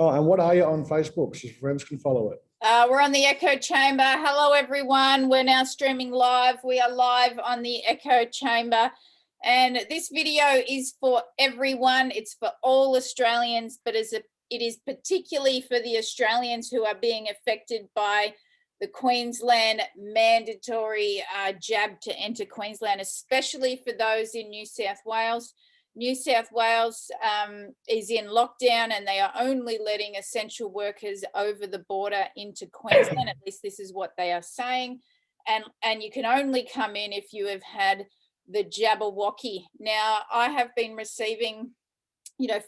Oh, and what are you on Facebook so friends can follow it? We're on the Echo Chamber. Hello, everyone. We're now streaming live. We are live on the Echo Chamber. And this video is for everyone. It's for all Australians, but it is particularly for the Australians who are being affected by the Queensland mandatory jab to enter Queensland, especially for those in New South Wales. New South Wales is in lockdown and they are only letting essential workers over the border into Queensland. At least this is what they are saying. And you can only come in if you have had the Jabberwocky. Now, I have been receiving,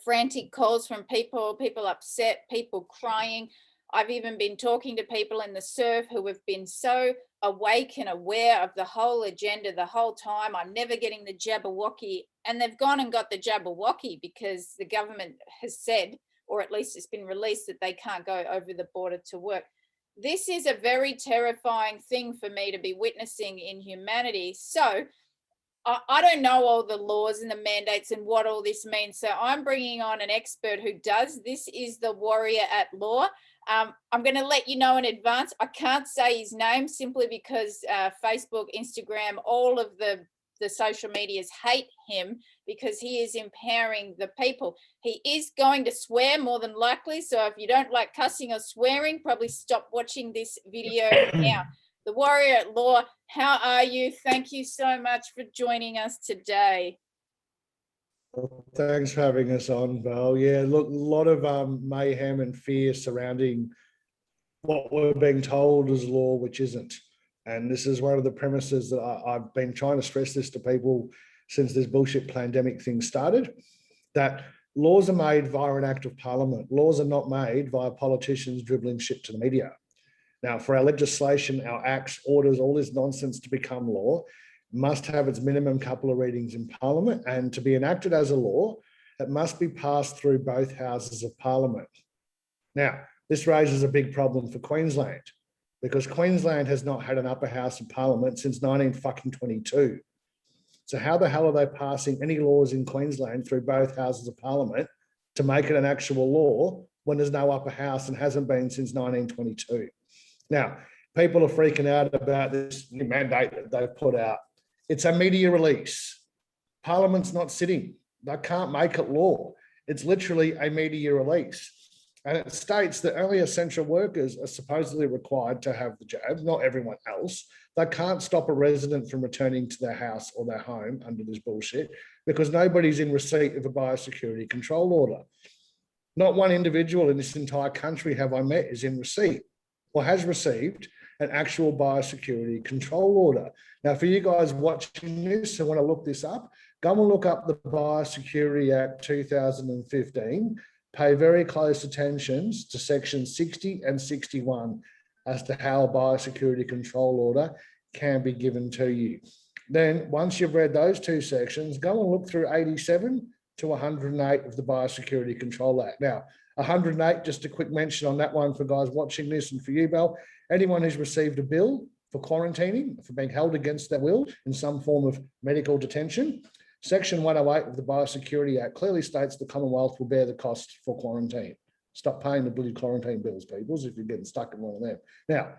frantic calls from people upset, people crying. I've even been talking to people in the surf who have been so awake and aware of the whole agenda the whole time. I'm never getting the Jabberwocky, and they've gone and got the Jabberwocky because the government has said, or at least it's been released, that they can't go over the border to work. This is a very terrifying thing for me to be witnessing in humanity. So I don't know all the laws and the mandates and what all this means. So I'm bringing on an expert who does. This is the warrior at law. I'm going to let you know in advance. I can't say his name simply because Facebook, Instagram, all of the social medias hate him because he is empowering the people. He is going to swear more than likely. So if you don't like cussing or swearing, probably stop watching this video now. The warrior at law, how are you? Thank you so much for joining us today. Well, thanks for having us on, Val. Yeah, look, a lot of mayhem and fear surrounding what we're being told is law, which isn't. And this is one of the premises that I've been trying to stress this to people since this bullshit pandemic thing started, that laws are made via an act of parliament. Laws are not made via politicians dribbling shit to the media. Now, for our legislation, our acts, orders, all this nonsense to become law, must have its minimum couple of readings in Parliament, and to be enacted as a law, it must be passed through both houses of Parliament. Now, this raises a big problem for Queensland because Queensland has not had an upper house of Parliament since 1922. So how the hell are they passing any laws in Queensland through both houses of Parliament to make it an actual law when there's no upper house and hasn't been since 1922? Now, people are freaking out about this new mandate that they've put out. It's a media release. Parliament's not sitting. They can't make it law. It's literally a media release. And it states that only essential workers are supposedly required to have the jab, not everyone else. They can't stop a resident from returning to their house or their home under this bullshit because nobody's in receipt of a biosecurity control order. Not one individual in this entire country have I met is in receipt or has received an actual biosecurity control order. Now, for you guys watching this and want to look this up, go and look up the Biosecurity Act 2015. Pay very close attention to section 60 and 61 as to how a biosecurity control order can be given to you. Then, once you've read those two sections, go and look through 87 to 108 of the Biosecurity Control Act. Now, 108, just a quick mention on that one for guys watching this and for you, Belle. Anyone who's received a bill for quarantining, for being held against their will in some form of medical detention, Section 108 of the Biosecurity Act clearly states the Commonwealth will bear the cost for quarantine. Stop paying the bloody quarantine bills, peoples, if you're getting stuck in one of them. Now,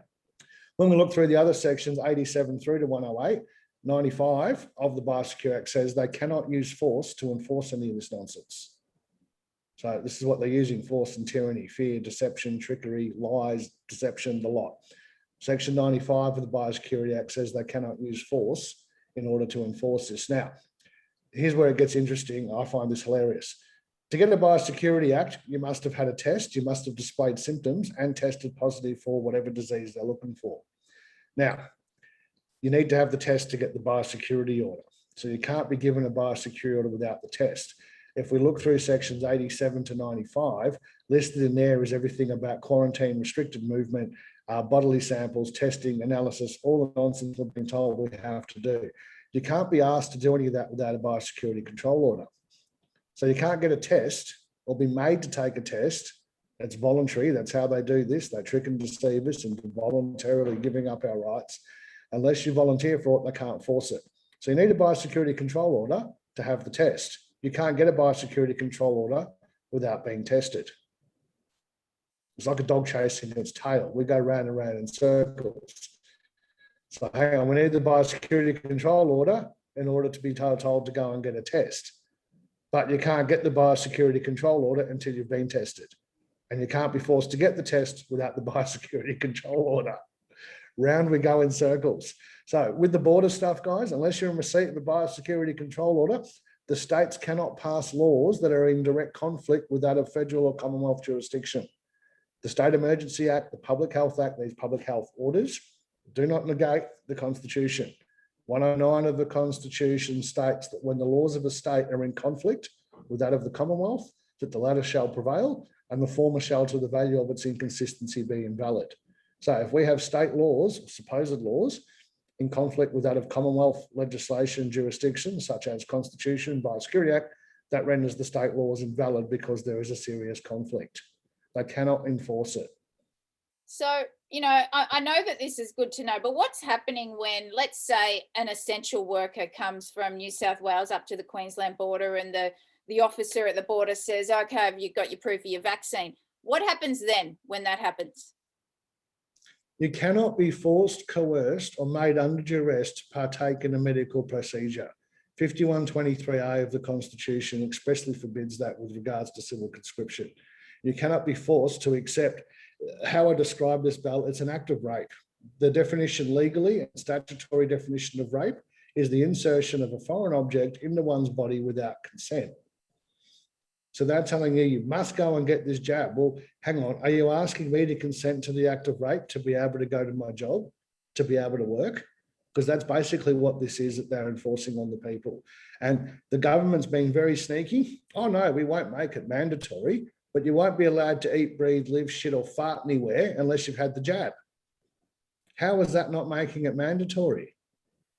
when we look through the other sections, 87 through to 108, 95 of the Biosecurity Act says they cannot use force to enforce any of this nonsense. So this is what they're using: force and tyranny, fear, deception, trickery, lies, deception, the lot. Section 95 of the Biosecurity Act says they cannot use force in order to enforce this. Now, here's where it gets interesting. I find this hilarious. To get a Biosecurity Act, you must have had a test, you must have displayed symptoms and tested positive for whatever disease they're looking for. Now, you need to have the test to get the biosecurity order. So you can't be given a biosecurity order without the test. If we look through sections 87 to 95, listed in there is everything about quarantine, restricted movement, bodily samples, testing, analysis, all the nonsense we've been told we have to do. You can't be asked to do any of that without a biosecurity control order. So you can't get a test or be made to take a test. It's voluntary. That's how they do this. They trick and deceive us into voluntarily giving up our rights. Unless you volunteer for it, they can't force it. So you need a biosecurity control order to have the test. You can't get a biosecurity control order without being tested. It's like a dog chasing its tail. We go round and round in circles. So hang on, we need the biosecurity control order in order to be told to go and get a test. But you can't get the biosecurity control order until you've been tested. And you can't be forced to get the test without the biosecurity control order. Round we go in circles. So with the border stuff, guys, unless you're in receipt of a biosecurity control order, the states cannot pass laws that are in direct conflict with that of federal or Commonwealth jurisdiction. The State Emergency Act, the Public Health Act, these public health orders do not negate the Constitution. 109 of the Constitution states that when the laws of a state are in conflict with that of the Commonwealth, that the latter shall prevail and the former shall, to the value of its inconsistency, be invalid. So if we have state laws, supposed laws, in conflict with that of Commonwealth legislation jurisdictions, such as Constitution, Biosecurity Act, that renders the state laws invalid because there is a serious conflict. They cannot enforce it. So, you know, I know that this is good to know, but what's happening when, let's say, an essential worker comes from New South Wales up to the Queensland border and the officer at the border says, okay, have you got your proof of your vaccine? What happens then when that happens? You cannot be forced, coerced, or made under duress to partake in a medical procedure. 5123A of the Constitution expressly forbids that with regards to civil conscription. You cannot be forced to accept, how I describe this, Belle, it's an act of rape. The definition legally, and statutory definition of rape, is the insertion of a foreign object into one's body without consent. So they're telling you, you must go and get this jab. Well, hang on, are you asking me to consent to the act of rape to be able to go to my job, to be able to work? Because that's basically what this is that they're enforcing on the people. And the government's being very sneaky. Oh no, we won't make it mandatory, but you won't be allowed to eat, breathe, live, shit or fart anywhere unless you've had the jab. How is that not making it mandatory?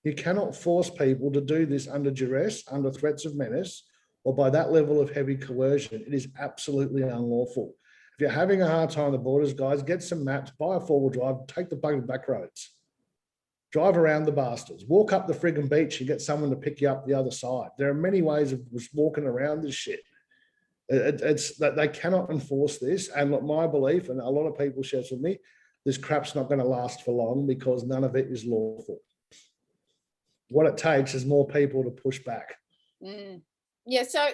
You cannot force people to do this under duress, under threats of menace, or by that level of heavy coercion. It is absolutely unlawful. If you're having a hard time on the borders, guys, get some maps, buy a four-wheel drive, take the back roads. Drive around the bastards, walk up the friggin' beach and get someone to pick you up the other side. There are many ways of just walking around this shit. It's that they cannot enforce this. And look, my belief, and a lot of people share with me, this crap's not going to last for long because none of it is lawful. What it takes is more people to push back. Mm. Yeah, so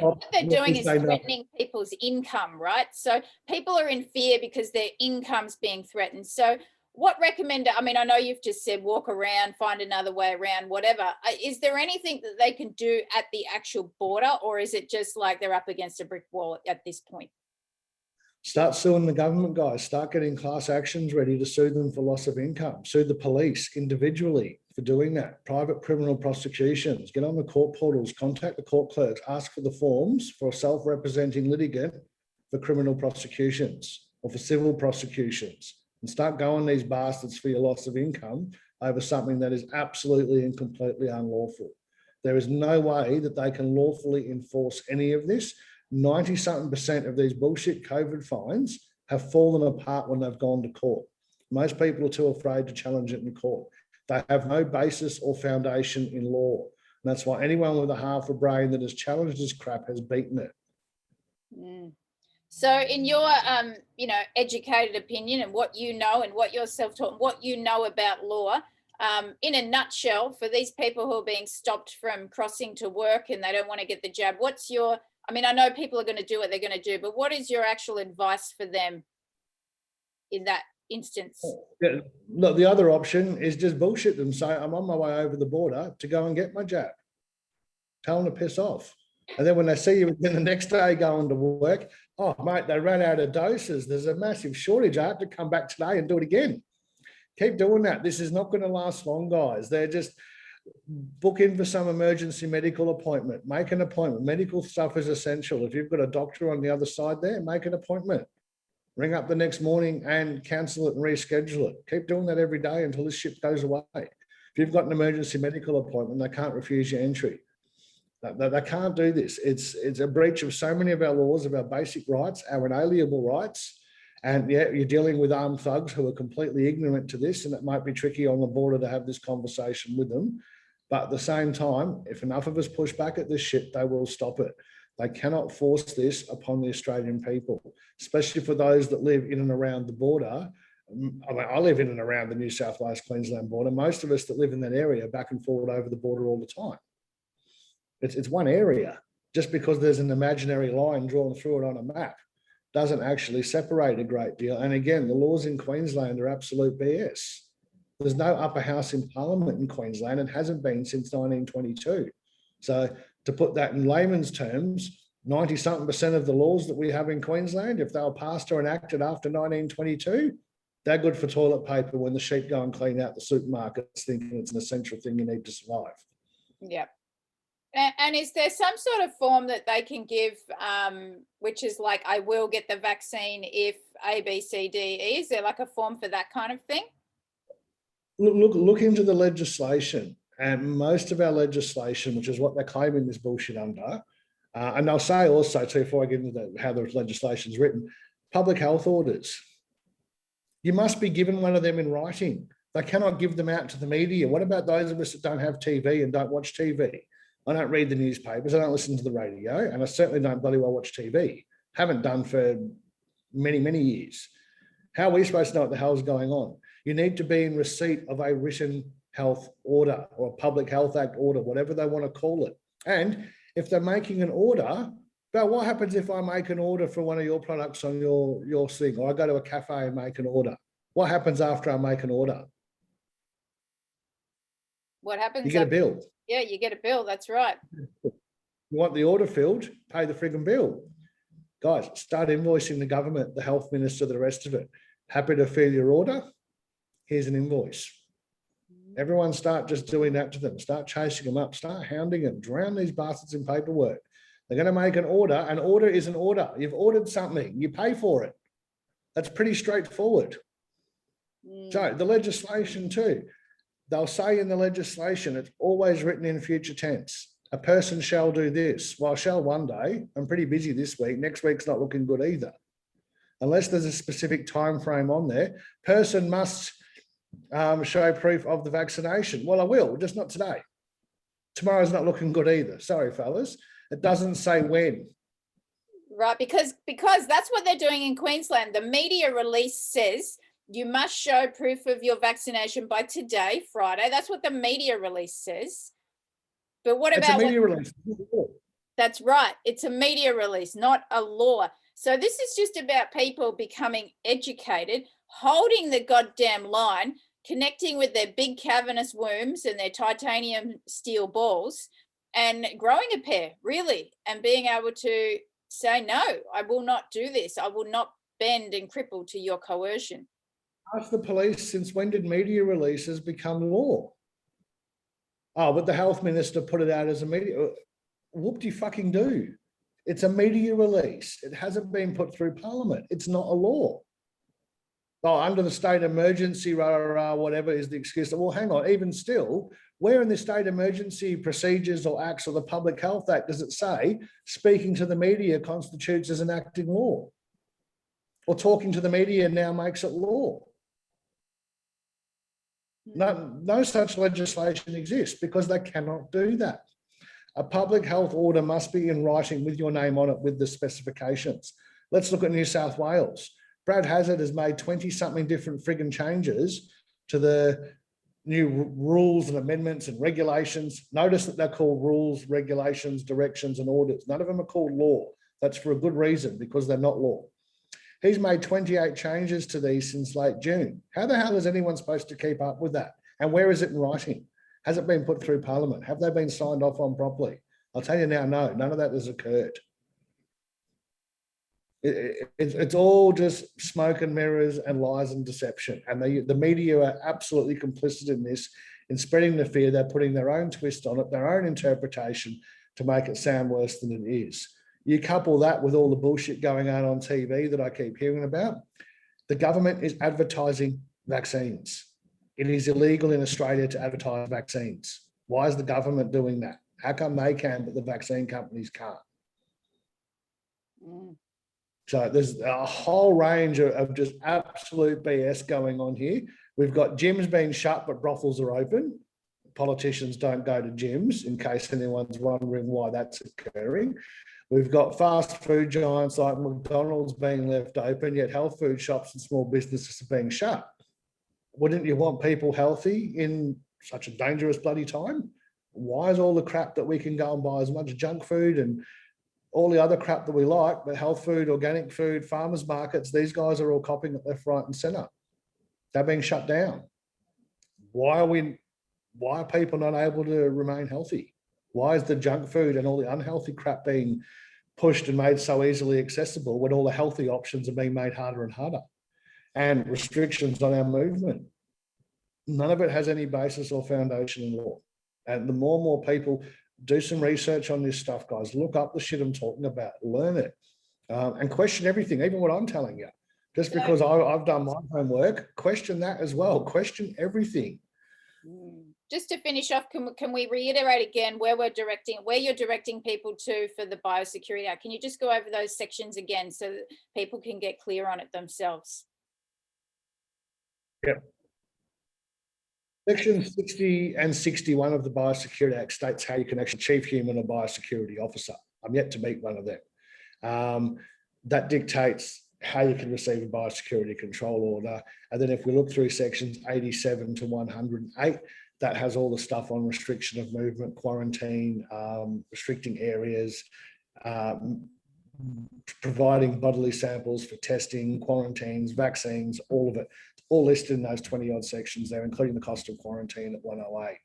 what they're doing is threatening people's income, right? So people are in fear because their income's being threatened. So what I mean, I know you've just said walk around, find another way around, whatever. Is there anything that they can do at the actual border, or is it just like they're up against a brick wall at this point? Start suing the government, guys. Start getting class actions ready to sue them for loss of income. Sue the police individually for doing that. Private criminal prosecutions. Get on the court portals, contact the court clerks, ask for the forms for a self-representing litigant for criminal prosecutions or for civil prosecutions, and start going these bastards for your loss of income over something that is absolutely and completely unlawful. There is no way that they can lawfully enforce any of this. 90-something% of these bullshit COVID fines have fallen apart when they've gone to court. Most people are too afraid to challenge it in court. They have no basis or foundation in law. And that's why anyone with a half a brain that has challenged this crap has beaten it. Mm. So in your, educated opinion and what you know and what you're self-taught, what you know about law, in a nutshell, for these people who are being stopped from crossing to work and they don't want to get the jab, what's your, I mean, I know people are going to do what they're going to do, but what is your actual advice for them in that instance? Yeah, look, the other option is just bullshit them. Say, I'm on my way over the border to go and get my jab. Tell them to piss off. And then when they see you again the next day going to work, oh, mate, they ran out of doses. There's a massive shortage. I have to come back today and do it again. Keep doing that. This is not going to last long, guys. They're just book in for some emergency medical appointment. Make an appointment. Medical stuff is essential. If you've got a doctor on the other side there, make an appointment. Ring up the next morning and cancel it and reschedule it. Keep doing that every day until this shit goes away. If you've got an emergency medical appointment, they can't refuse your entry. They can't do this. It's a breach of so many of our laws, of our basic rights, our inalienable rights. And yeah, you're dealing with armed thugs who are completely ignorant to this, and it might be tricky on the border to have this conversation with them. But at the same time, if enough of us push back at this shit, they will stop it. They cannot force this upon the Australian people, especially for those that live in and around the border. I mean, I live in and around the New South Wales, Queensland border. Most of us that live in that area back and forward over the border all the time. It's one area. Just because there's an imaginary line drawn through it on a map doesn't actually separate a great deal. And again, the laws in Queensland are absolute BS. There's no upper house in Parliament in Queensland and hasn't been since 1922. So to put that in layman's terms, 90-something% of the laws that we have in Queensland, if they were passed or enacted after 1922, they're good for toilet paper when the sheep go and clean out the supermarkets thinking it's an essential thing you need to survive. Yep. And is there some sort of form that they can give, which is like, I will get the vaccine if A, B, C, D, E? Is there like a form for that kind of thing? Look into the legislation, and most of our legislation, which is what they're claiming this bullshit under, and I'll say also too, before I get into how the legislation is written, public health orders. You must be given one of them in writing. They cannot give them out to the media. What about those of us that don't have TV and don't watch TV? I don't read the newspapers, I don't listen to the radio, and I certainly don't bloody well watch TV. Haven't done for many, many years. How are we supposed to know what the hell's going on? You need to be in receipt of a written health order or a Public Health Act order, whatever they want to call it. And if they're making an order, but what happens if I make an order for one of your products on your thing, or I go to a cafe and make an order? What happens after I make an order? What happens? You get a bill. Yeah, you get a bill. That's right. You want the order filled, pay the frigging bill. Guys, start invoicing the government, the health minister, the rest of it. Happy to fill your order? Here's an invoice. Everyone start just doing that to them. Start chasing them up. Start hounding them. Drown these bastards in paperwork. They're going to make an order. An order is an order. You've ordered something. You pay for it. That's pretty straightforward. So the legislation too. They'll say in the legislation, it's always written in future tense. A person shall do this. Well, shall one day. I'm pretty busy this week. Next week's not looking good either. Unless there's a specific time frame on there. Person must show proof of the vaccination. Well, I will, just not today. Tomorrow's not looking good either. Sorry, fellas. It doesn't say when. Right, because that's what they're doing in Queensland. The media release says you must show proof of your vaccination by today, Friday. That's what the media release says. But what about... It's a media release. That's right. It's a media release, not a law. So this is just about people becoming educated, holding the goddamn line, connecting with their big cavernous wombs and their titanium steel balls and growing a pair, really, and being able to say, no, I will not do this. I will not bend and cripple to your coercion. Ask the police, since when did media releases become law? Oh, but the health minister put it out as a media. Whoop-de-fucking-do. It's a media release. It hasn't been put through Parliament. It's not a law. Oh, under the state emergency, whatever is the excuse. Well, hang on, even still, where in the state emergency procedures or acts or the Public Health Act does it say speaking to the media constitutes as enacting law? Or talking to the media now makes it law? No such legislation exists because they cannot do that. A public health order must be in writing with your name on it with the specifications. Let's look at New South Wales. Brad Hazzard has made 20-something different friggin' changes to the new rules and amendments and regulations. Notice that they're called rules, regulations, directions, and orders. None of them are called law. That's for a good reason, because they're not law. He's made 28 changes to these since late June. How the hell is anyone supposed to keep up with that? And where is it in writing? Has it been put through Parliament? Have they been signed off on properly? I'll tell you now, no, none of that has occurred. It's all just smoke and mirrors and lies and deception. And the media are absolutely complicit in this, in spreading the fear. They're putting their own twist on it, their own interpretation to make it sound worse than it is. You couple that with all the bullshit going on TV that I keep hearing about. The government is advertising vaccines. It is illegal in Australia to advertise vaccines. Why is the government doing that? How come they can, but the vaccine companies can't? So there's a whole range of just absolute BS going on here. We've got gyms being shut, but brothels are open. Politicians don't go to gyms, in case anyone's wondering why that's occurring. We've got fast food giants like McDonald's being left open, yet health food shops and small businesses are being shut. Wouldn't you want people healthy in such a dangerous bloody time? Why is all the crap that we can go and buy as much junk food and all the other crap that we like, but health food, organic food, farmers markets, these guys are all copying it left, right, and centre. They're being shut down. Why are people not able to remain healthy? Why is the junk food and all the unhealthy crap being pushed and made so easily accessible when all the healthy options are being made harder and harder? And restrictions on our movement. None of it has any basis or foundation in law. And the more and more people do some research on this stuff, guys, look up the shit I'm talking about, learn it, and question everything, even what I'm telling you. Just because I've done my homework, question that as well. Question everything. Just to finish off, can we reiterate again where you're directing people to for the Biosecurity Act? Can you just go over those sections again so that people can get clear on it themselves? Yep. Section 60 and 61 of the Biosecurity Act states how you can actually chief human or biosecurity officer. I'm yet to meet one of them. That dictates how you can receive a biosecurity control order. And then if we look through sections 87 to 108, that has all the stuff on restriction of movement, quarantine, restricting areas, providing bodily samples for testing, quarantines, vaccines, all of it. It's all listed in those 20 odd sections there, including the cost of quarantine at 108.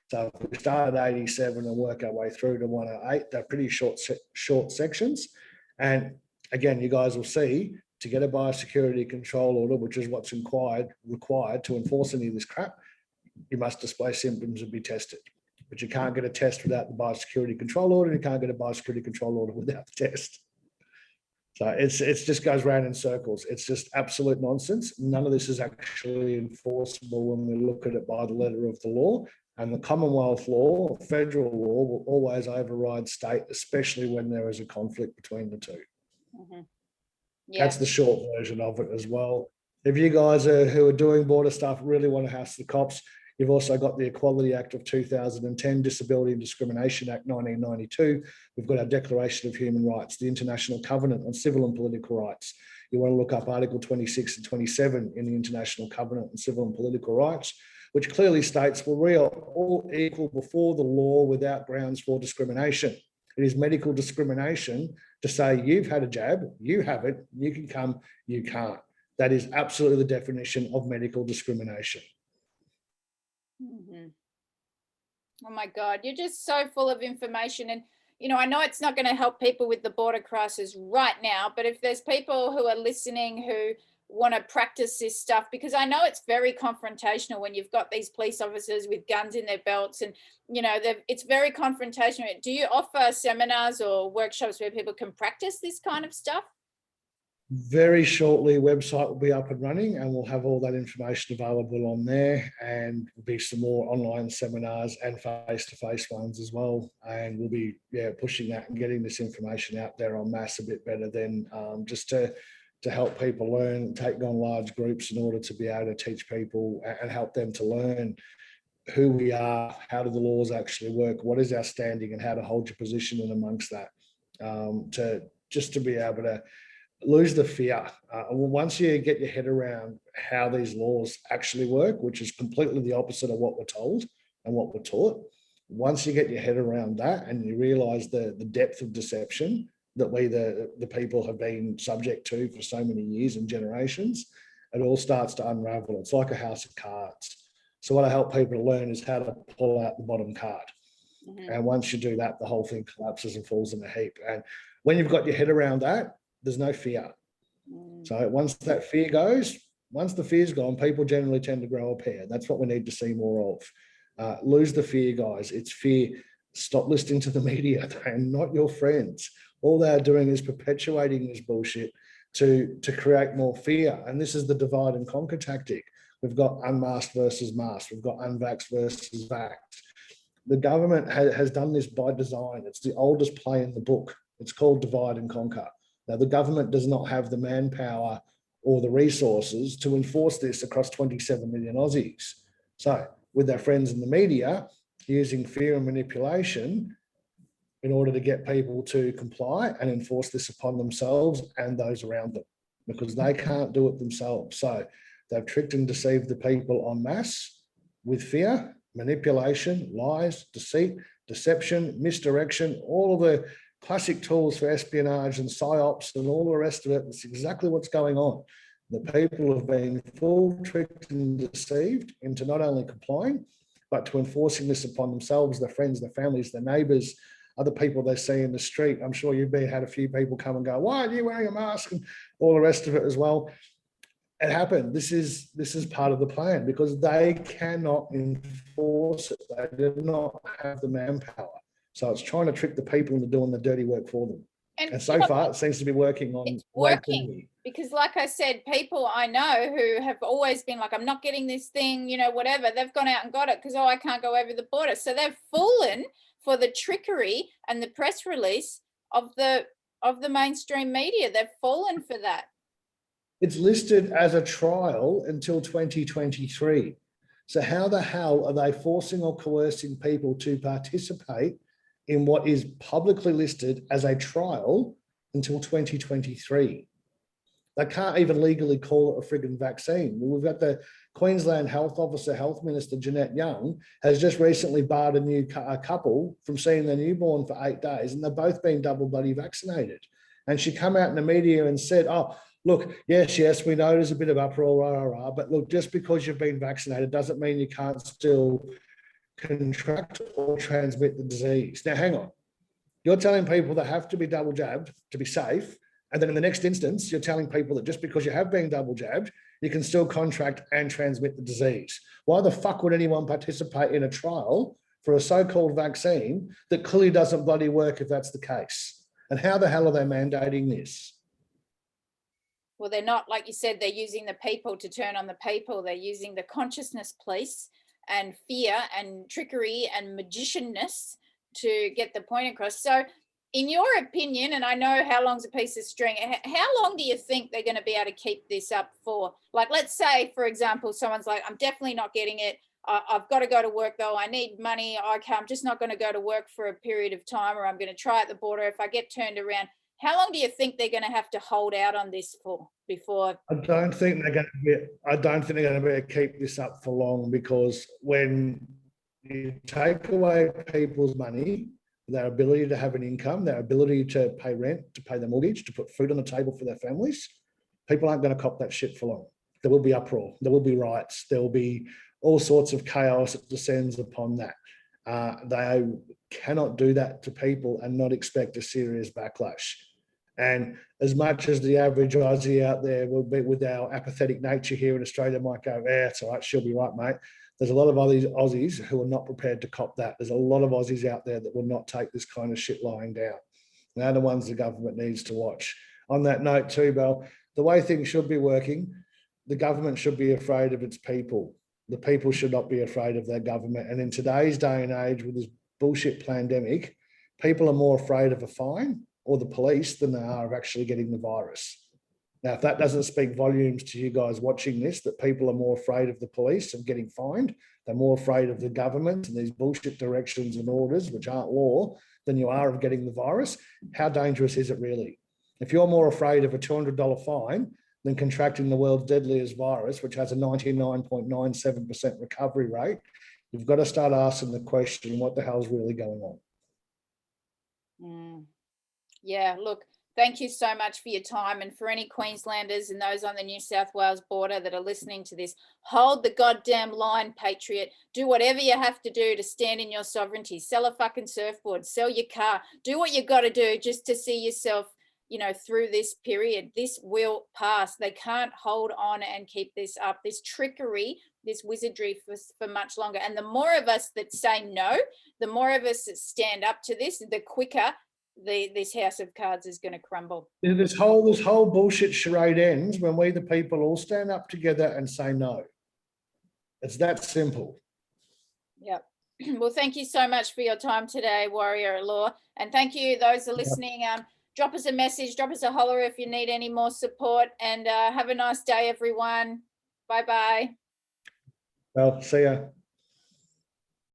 So if we start at 87 and work our way through to 108, they're pretty short sections. And again, you guys will see, to get a biosecurity control order, which is what's required to enforce any of this crap, you must display symptoms and be tested. But you can't get a test without the biosecurity control order. You can't get a biosecurity control order without the test. So it's just goes round in circles. It's just absolute nonsense. None of this is actually enforceable when we look at it by the letter of the law. And the Commonwealth law, federal law, will always override state, especially when there is a conflict between the two. Mm-hmm. Yeah. That's the short version of it as well. If you guys who are doing border stuff really want to hassle the cops, you've also got the Equality Act of 2010, Disability and Discrimination Act 1992. We've got our Declaration of Human Rights, the International Covenant on Civil and Political Rights. You want to look up Article 26 and 27 in the International Covenant on Civil and Political Rights, which clearly states, well, we are all equal before the law without grounds for discrimination. It is medical discrimination to say you've had a jab, you haven't, you can come, you can't. That is absolutely the definition of medical discrimination. Mm-hmm. Oh my God, you're just so full of information. And, you know, I know it's not going to help people with the border crisis right now, but if there's people who are listening who want to practice this stuff, because I know it's very confrontational when you've got these police officers with guns in their belts and, you know, it's very confrontational. Do you offer seminars or workshops where people can practice this kind of stuff? Very shortly, website will be up and running and we'll have all that information available on there, and there'll be some more online seminars and face-to-face ones as well. And we'll be pushing that and getting this information out there en masse a bit better than just to help people learn, take on large groups in order to be able to teach people and help them to learn who we are, how do the laws actually work, what is our standing and how to hold your position in amongst that, to be able to lose the fear. Once you get your head around how these laws actually work, which is completely the opposite of what we're told and what we're taught, once you get your head around that and you realise the depth of deception that we, the people, have been subject to for so many years and generations, it all starts to unravel. It's like a house of cards. So what I help people to learn is how to pull out the bottom card. Mm-hmm. And once you do that, the whole thing collapses and falls in a heap. And when you've got your head around that, there's no fear. So once that fear goes, once the fear's gone, people generally tend to grow a pair. That's what we need to see more of. Lose the fear, guys. It's fear. Stop listening to the media. They're not your friends. All they're doing is perpetuating this bullshit to create more fear. And this is the divide and conquer tactic. We've got unmasked versus masked. We've got unvaxxed versus vaxxed. The government has done this by design. It's the oldest play in the book. It's called divide and conquer. Now, the government does not have the manpower or the resources to enforce this across 27 million Aussies. So with their friends in the media, using fear and manipulation, in order to get people to comply and enforce this upon themselves and those around them, because they can't do it themselves. So they've tricked and deceived the people en masse with fear, manipulation, lies, deceit, deception, misdirection, all of the classic tools for espionage and psyops and all the rest of it. It's exactly what's going on. The people have been full tricked and deceived into not only complying, but to enforcing this upon themselves, their friends, their families, their neighbours, other people they see in the street. I'm sure you've had a few people come and go, why are you wearing a mask? And all the rest of it as well. It happened. This is part of the plan, because they cannot enforce it. They do not have the manpower. So it's trying to trick the people into doing the dirty work for them. And so far, it seems to be working on. It's working because, like I said, people I know who have always been like, I'm not getting this thing, you know, whatever, they've gone out and got it because, oh, I can't go over the border. So they've fallen for the trickery and the press release of the mainstream media. They've fallen for that. It's listed as a trial until 2023. So how the hell are they forcing or coercing people to participate in what is publicly listed as a trial until 2023? They can't even legally call it a frigging vaccine. We've got the Queensland Health Officer, Health Minister Jeanette Young, has just recently barred a couple from seeing their newborn for 8 days, and they've both been double bloody vaccinated. And she come out in the media and said, oh, look, yes, we know there's a bit of uproar, but look, just because you've been vaccinated doesn't mean you can't still contract or transmit the disease. Now, hang on. You're telling people that have to be double jabbed to be safe, and then in the next instance, you're telling people that just because you have been double jabbed, you can still contract and transmit the disease. Why the fuck would anyone participate in a trial for a so-called vaccine that clearly doesn't bloody work if that's the case? And how the hell are they mandating this? Well, they're not, like you said, they're using the people to turn on the people. They're using the consciousness police and fear and trickery and magicianness to get the point across. So in your opinion, and I know how long's a piece of string, how long do you think they're going to be able to keep this up for? Like, let's say, for example, someone's like, I'm definitely not getting it. I've got to go to work though. I need money. Okay, I'm just not going to go to work for a period of time, or I'm going to try at the border. If I get turned around, how long do you think they're going to have to hold out on this for before? I don't think they're going to be able to keep this up for long, because when you take away people's money, their ability to have an income, their ability to pay rent, to pay their mortgage, to put food on the table for their families, people aren't going to cop that shit for long. There will be uproar. There will be riots. There will be all sorts of chaos that descends upon that. They cannot do that to people and not expect a serious backlash. And as much as the average Aussie out there will be, with our apathetic nature here in Australia, might go, yeah, it's all right, she'll be right, mate. There's a lot of other Aussies who are not prepared to cop that. There's a lot of Aussies out there that will not take this kind of shit lying down. And they're the ones the government needs to watch. On that note too, Belle, the way things should be working, the government should be afraid of its people. The people should not be afraid of their government. And in today's day and age with this bullshit pandemic, people are more afraid of a fine or the police than they are of actually getting the virus. Now, if that doesn't speak volumes to you guys watching this, that people are more afraid of the police of getting fined, they're more afraid of the government and these bullshit directions and orders, which aren't law, than you are of getting the virus, how dangerous is it really? If you're more afraid of a $200 fine than contracting the world's deadliest virus, which has a 99.97% recovery rate, you've got to start asking the question, what the hell's really going on? Yeah, look, thank you so much for your time. And for any Queenslanders and those on the New South Wales border that are listening to this, hold the goddamn line, patriot. Do whatever you have to do to stand in your sovereignty. Sell a fucking surfboard, sell your car, do what you got to do just to see yourself, you know, through this period. This will pass. They can't hold on and keep this up, this trickery, this wizardry for much longer. And the more of us that say no, the more of us that stand up to this, the quicker this house of cards is going to crumble. This whole bullshit charade ends when we, the people, all stand up together and say no. It's that simple. Yep. Well, thank you so much for your time today, Warrior Law. And thank you, those that are listening. Drop us a message, drop us a holler if you need any more support. And have a nice day, everyone. Bye-bye. Well, see ya.